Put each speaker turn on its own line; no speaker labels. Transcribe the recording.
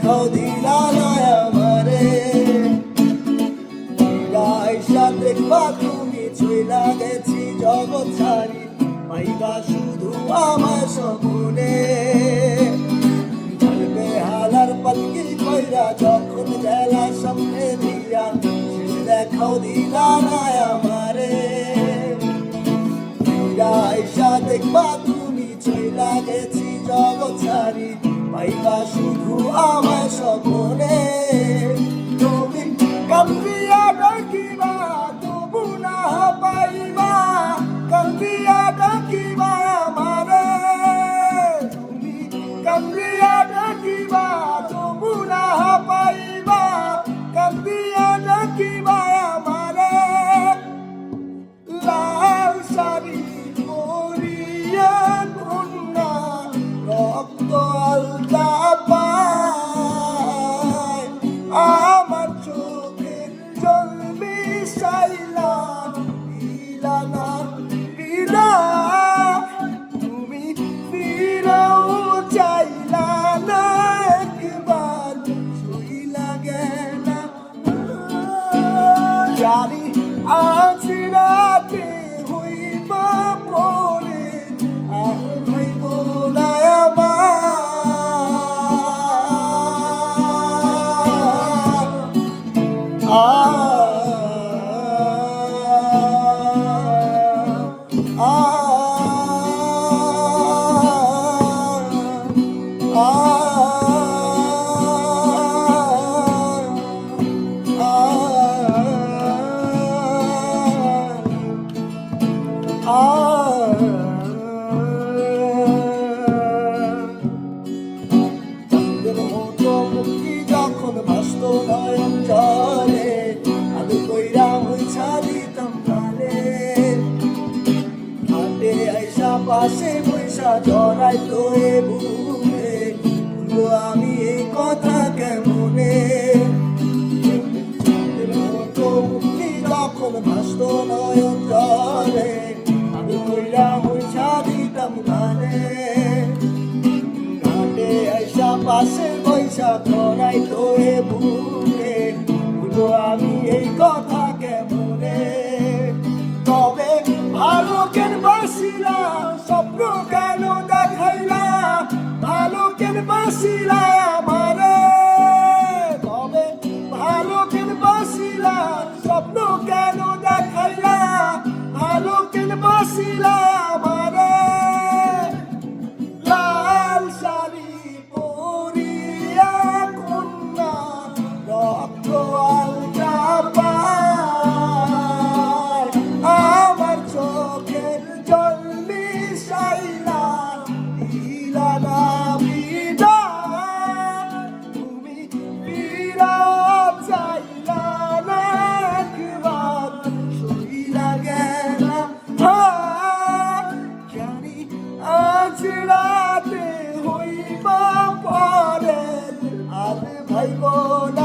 দেখাও দিলা না আমারে আইসা দেখবা তুমি চইলা গেছি জগৎ ছাড়ি পাইবা শুধু আমার স্বপ্নে চলবে হালার পালকি কইরা যখন গেলা সামনে দিয়া শেষ দেখাও দিলা না আমারে আইসা দেখবা তুমি চইলা গেছি জগৎ ছাড়ি পাইবা শুধু আমার স্বপ্নে তুমি কান্দিয়া ডাকিবা তবু না পাইবা কান্দিয়া ডাকিবা আমারে তুমি কান্দিয়া ডাকিবা তবু না পাইবা কান্দিয়া ডাকিবা আমারে লাল শাড়ি পরিয়া কন্যা রক্ত আলতা পায় আমার চোখের জল মিশাইলা দিলা না বিনা তুমি ফিরাও চাইলা না একবার শুইলা গেলা জানি আজ রাতে হইবা পরে আর হইব না চাঁদের মতো মুক্তি যখন ভাসত নয়ন জলে আলু কইরা মুছা দিতাম গালে হাটে আইসা পাশে বৈশা জড়াই তো এ বুকে বলবো আমি এই কথা কেমনে চাঁদের মতো মুক্তি যখন ভাসত নয়ন জলে আলু কইরা মুছা দিতাম গালে পাশে বৈশা ধরাই তোরে বুকে বলবো আমি এই কথা কেমনে তবে ভালো কেন বাসিলা স্বপ্ন কেন দেখাইলা ভালো কেন বাসিলা আমারে তবে ভালো কেন বাসিলা স্বপ্ন কেন দেখাইলা ভালো কেন বাসিলা আমারে লাল শাড়ি আমার চোখের জল মিশাইলা দিলা না বিনা তুমি ফিরাও চাইলা না একবার শুইলা গেলা জানি আজ রাতে হইবা পরে আর ভাইব না